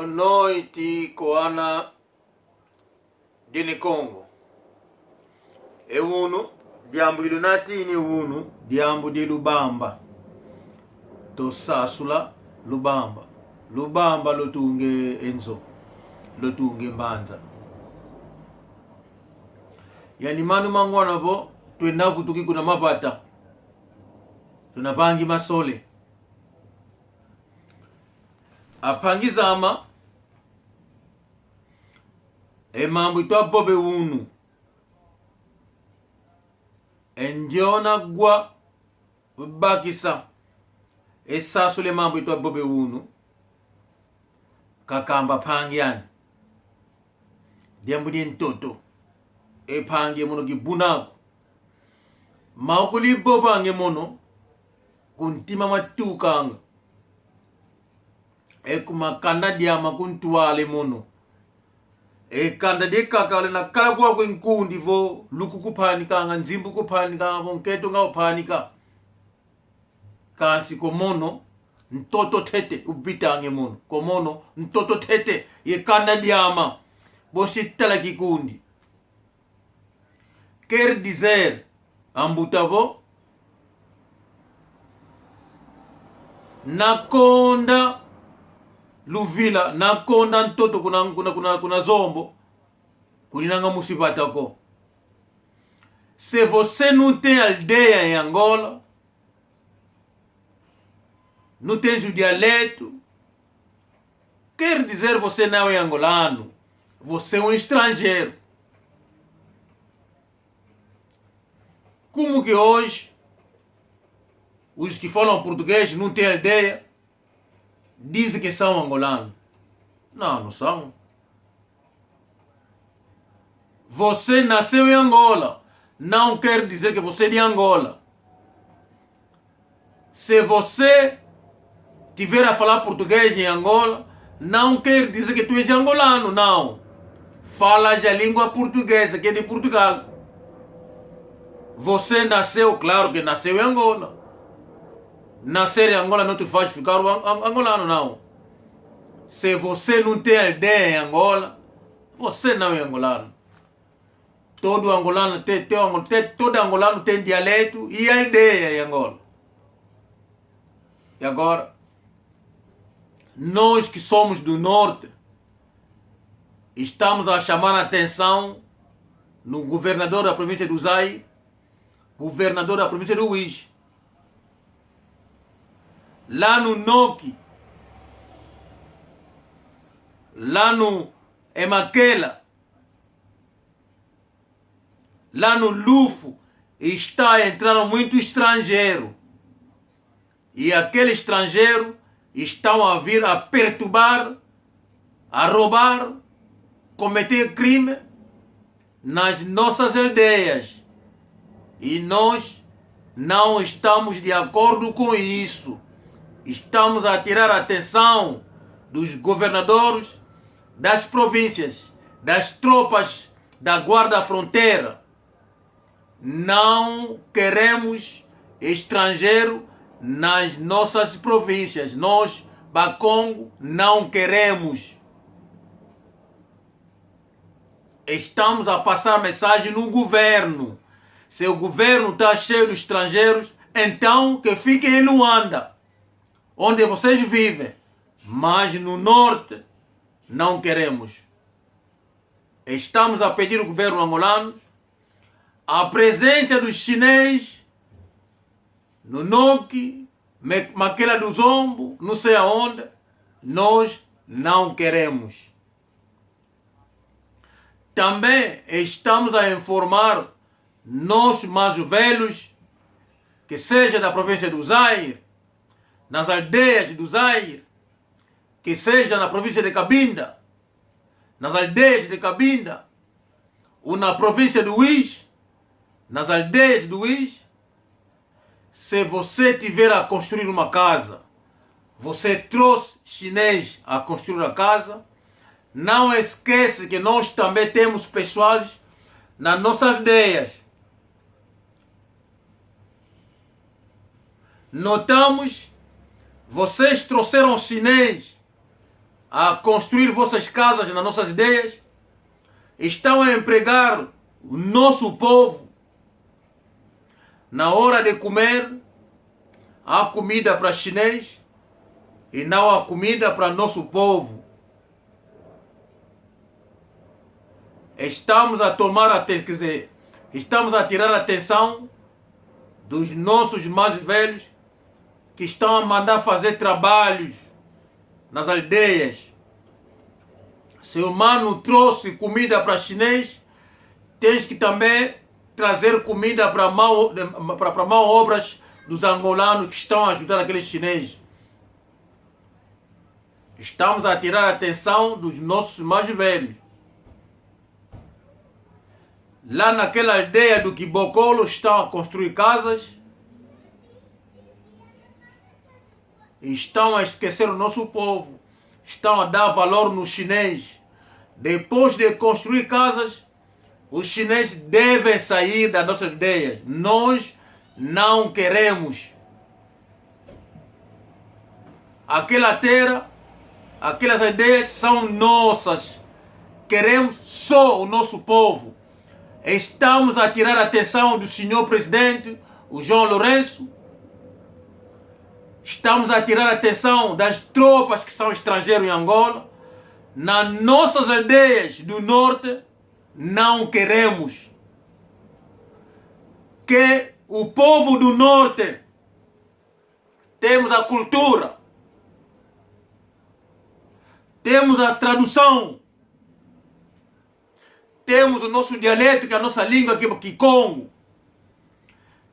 Boa noite, Coana de Congo. É uno, diambo de Lunatini uno, diambo de Lubamba. To Sasula, Lubamba. Lubamba lotunge Enzo, lotunge Mbanza. Yani manu mangwana bo, tuenda kutuki kuna mapata. Tunapangi masole. Apangizama mambo itwa bobe unu enjona gwa bakisa esasule mambo itwa bobe unu kakamba pangyani diambu di ntoto pangi mono gibunako maukuli bobange mono kuntima matukanga kumakanda diama kuntuale mono kanda de kakale na kala kwa kwenkundi vo luku kupanika nga nzimbu kupanika vo nketo nga upanika kansi komono ntoto tete ubitange mono komono ntoto tete ye kanda diama bositala kikundi ker dizer ambutavo nakonda Luvila nakonda ntoto kuna zombo kulinanga musipatako. Se você não tem aldeia em Angola, não tem o dialeto, quer dizer você não é angolano, você é um estrangeiro. Como que hoje os que falam português não têm aldeia dizem que são angolanos? Não são. Você nasceu em Angola, não quer dizer que você é de Angola. Se você tiver a falar português em Angola, não quer dizer que tu és angolano, não. Falas a língua portuguesa, que é de Portugal. Você nasceu, claro que nasceu em Angola. Nascer em Angola não te faz ficar angolano, não. Se você não tem aldeia em Angola, você não é angolano. Todo angolano todo angolano tem dialeto e aldeia em Angola. E agora, nós que somos do norte, estamos a chamar a atenção no governador da província do Zaire, governador da província do Uís. Lá no Noki, lá no Emaquela, lá no Lufo, está a entrar muito estrangeiro. E aquele estrangeiro estão a vir a perturbar, a roubar, cometer crime nas nossas aldeias. E nós não estamos de acordo com isso. Estamos a tirar a atenção dos governadores das províncias, das tropas da guarda fronteira. Não queremos estrangeiro nas nossas províncias. Nós, Bakongo, não queremos. Estamos a passar mensagem no governo. Se o governo está cheio de estrangeiros, então que fiquem em Luanda, onde vocês vivem, mas no norte não queremos. Estamos a pedir ao governo angolano a presença dos chineses no Noki, Maquela do Zombo, não sei aonde. Nós não queremos. Também estamos a informar nossos mais velhos, que seja da província do Zaire, nas aldeias do Zaire, que seja na província de Cabinda, nas aldeias de Cabinda, ou na província do Uís, nas aldeias do Uís. Se você tiver a construir uma casa, você trouxe chinês a construir a casa, não esquece que nós também temos pessoas nas nossas aldeias. Notamos, vocês trouxeram chinês a construir vossas casas nas nossas ideias, estão a empregar o nosso povo. Na hora de comer, há comida para chinês e não há comida para nosso povo. Estamos a tomar atenção, quer dizer, estamos a tirar a atenção dos nossos mais velhos que estão a mandar fazer trabalhos nas aldeias. Se o mano trouxe comida para chinês, tens que também trazer comida para mão obras dos angolanos que estão a ajudar aqueles chineses. Estamos a tirar a atenção dos nossos mais velhos. Lá naquela aldeia do Quibocolo estão a construir casas. E estão a esquecer o nosso povo. Estão a dar valor no chinês. Depois de construir casas, os chineses devem sair das nossas aldeias. Nós não queremos. Aquela terra, aquelas aldeias são nossas. Queremos só o nosso povo. Estamos a tirar a atenção do senhor presidente, o João Lourenço. Estamos a tirar a atenção das tropas que são estrangeiros em Angola. Nas nossas aldeias do norte, não queremos. Que o povo do norte, temos a cultura, temos a tradução, temos o nosso dialeto, que é a nossa língua, que é o Kikongo.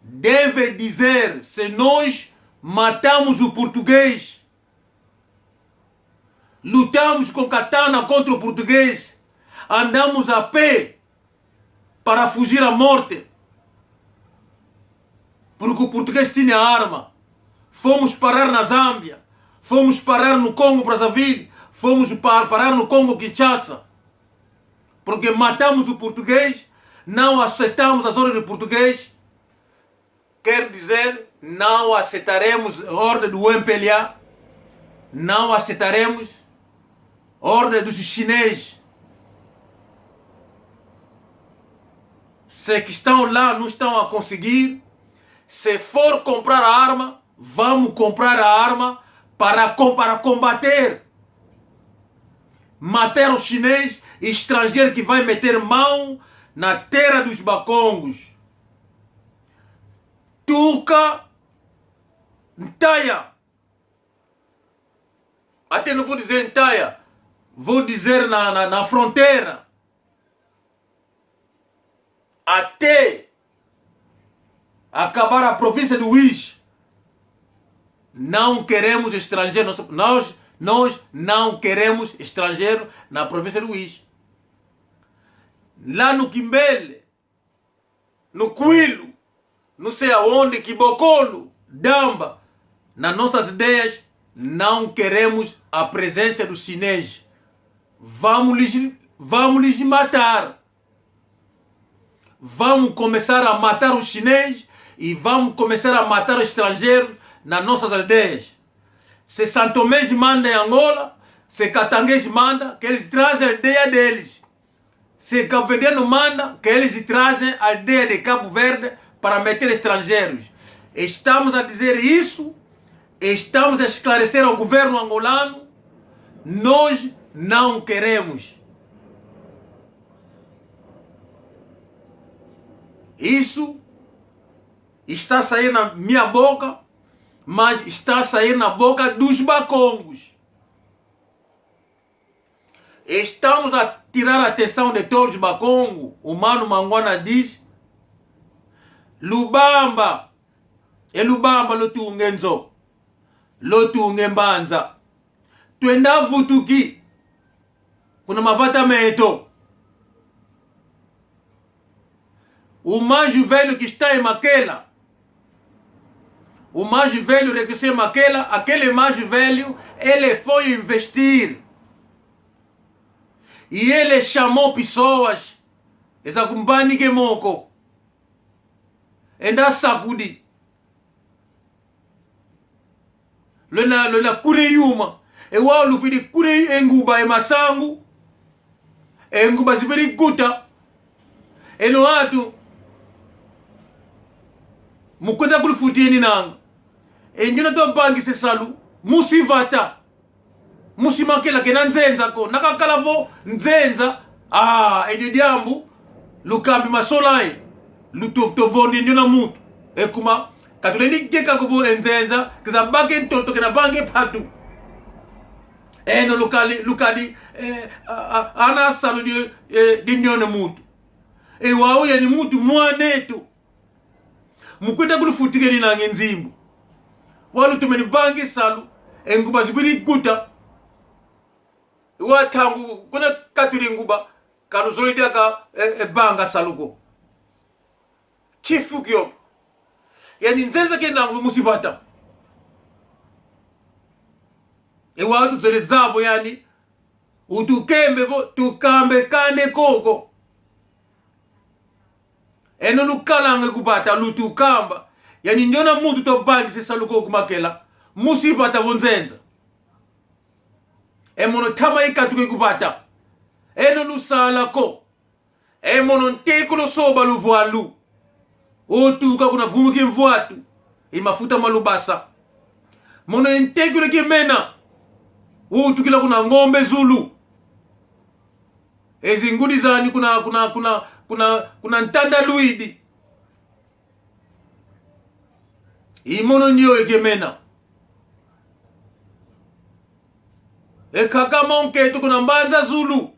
Deve dizer, se nós matamos o português, lutamos com katana contra o português, andamos a pé para fugir à morte, porque o português tinha arma. Fomos parar na Zâmbia, fomos parar no Congo Brazzaville, fomos parar no Congo Kinshasa, porque matamos o português, não aceitamos as ordens do português. Quer dizer, não aceitaremos a ordem do MPLA, não aceitaremos a ordem dos chineses. Se que estão lá não estão a conseguir, se for comprar a arma, vamos comprar a arma para combater. Matar o chinês estrangeiro que vai meter mão na terra dos bacongos. Tuca, Ntaia. Até não vou dizer Ntaia, vou dizer na fronteira. Até acabar a província do Uís. Não queremos estrangeiro. Nós não queremos estrangeiro na província do Uís. Lá no Quimbele, no Quilo, não sei aonde, Quibocolo, Damba, nas nossas ideias, não queremos a presença dos chineses. Vamos lhes matar. Vamos começar a matar os chineses e vamos começar a matar os estrangeiros nas nossas aldeias. Se Santomés manda em Angola, se Catanguês manda, que eles trazem a aldeia deles. Se Cabo Verdeano manda, que eles trazem a aldeia de Cabo Verde para meter estrangeiros. Estamos a dizer isso, estamos a esclarecer ao governo angolano, nós não queremos. Isso está a sair na minha boca, mas está a sair na boca dos bacongos. Estamos a tirar a atenção de todos os bacongos. O Mano Manguana diz, Lubamba, e Lubamba lotungenzo, lotungembanza, tuenda vutuki, kuna mavatamento. O mais velho que está em Maquela, o mais velho regressou em Maquela, aquele mais velho, ele foi investir. E ele chamou pessoas, Ezakumbani Gemoko, Enda Sakudi, Lona Kuleyuma, ewa lufidi kune enguba emasangu enguba ziviri guta eno watu mukwenda kulufutieni nanga enjona to bangi se salu musivata musimakela kena nzenza ko nakakalavo nzenza edio diambu lukambi masolai lutovtovondi njona mutu ekuma katulendi geka kubo enzenza kiza bange ntoto kena bange patu eno lukali ana salu di njona mutu ewawu yani mutu mwanetu mukwenda kulufutikeni nange nzimbu walu tumeni bange salu enguba zibiri guta watangu kuna katuli nguba kanuzolidi aka banga salugo kifu kyopo yani nzenza kena musibata watu zele zabo yani utukembe bo tukambe kande koko eno lukalange kubata lutukamba yani njona muntu to bangi se saluko kumakela musibata bonzenza emono tama ikatuke kubata eno lusala ko emono ntekulo soba luvualu otuka kuna vumuki mvuatu imafuta malubasa mono ntekulo kimena otukila kuna ngombe zulu ezingudi zani kuna ntanda luidi imono nyo egemena ekakama onketo kuna mbanza zulu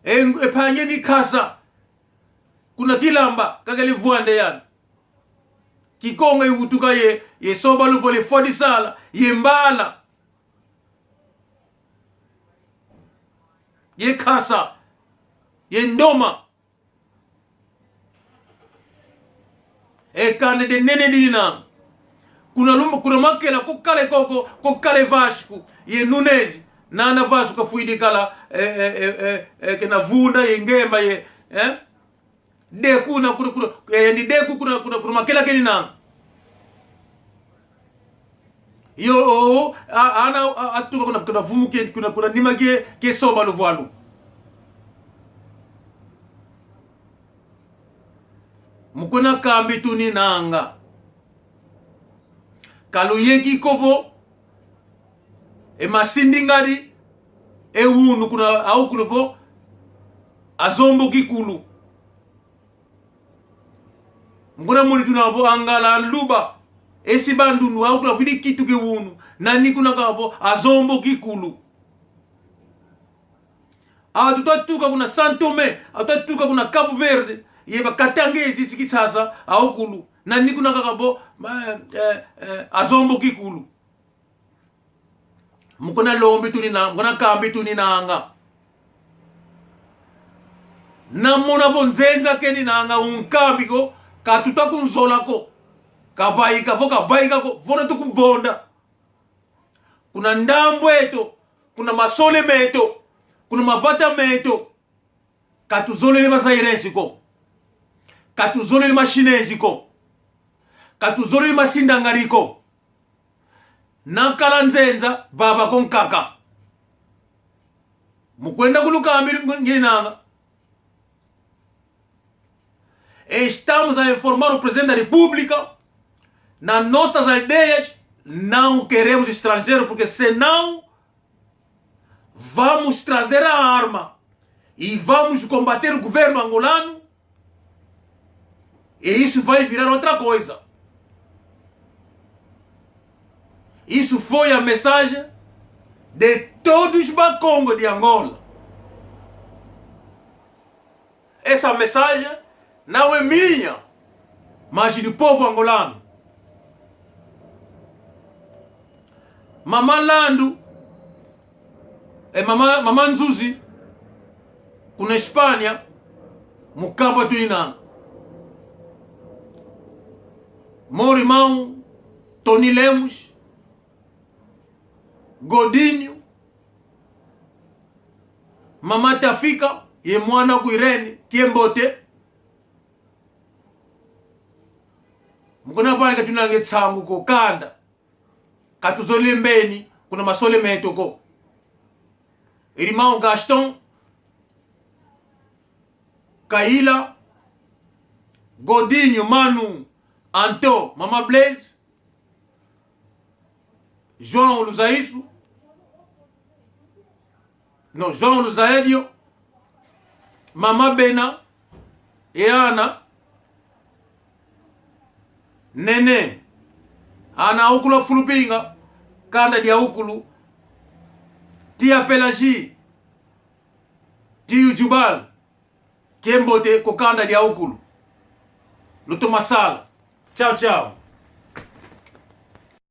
epanye ni kasa kuna kilamba kakali vuande yani kikonga yutuka ye soba luvole fodi sala ye mbala ye kasa ye ndoma ekande de nene dina kuna makela ko kale vashku ye nunezi nana vasu kafuidi kala kena vunda ye ngemba ye deku na ni deku kuna makela kenina yo ana atuka kuna vumu kuna nima ke soba lo voalu mukuna kambi tuni nanga kalu yeki kobo masindi ngari wunu kuna au kunopo azombo kikulu mukuna muni tunabo angala luba esibandunu au kuna vidi kitu ke wunu nani kuna kabo azombo kikulu tutatuka kuna Santome tutatuka kuna Cabo Verde yeba katangezi sikitsasa au kulu nani kuna kabo azombo kikulu mukuna lombi tunina mukuna kambi tuninanga namona vonzenza keni nanga unkambi ko katuta kunzola ko kabaika ko vona tukumbonda kuna ndambweto kuna masole meto kuna mavata meto katuzolele masairensi ko katuzolele mashinezi ko katuzolele masindangariko nakala nzenza baba konkaka mukwenda kulukambi ngilinanga estamos a informar o Presidente da República nas nossas aldeias não queremos estrangeiro porque senão vamos trazer a arma e vamos combater o governo angolano e isso vai virar outra coisa. Isso foi a mensagem de todos os Bakongo de Angola. Essa mensagem não é minha, mas do povo angolano. Mama Lando Mama Nzuzi kuna Espanha mukamba tuina Morimão Tony Lemos Godinho Mama Tafika ye mwana ku Irene Kiembote mukuna pale katunange tsangu ko kanda katuzolembeni kuna masole metoko. Irmão Gaston, Kaila, Godinho, Manu, Anto, Mama Blaze, João Luzaiso, não, João Luzaedio, Mama Bena, Eana, Nene, Ana Ukulu Fulupinga, Kanda dia Ukulu, Tia Pelagi, Tio Jubal, Kembote, Kokanda dia Ukulu, Luto Masala. Tchau, tchau.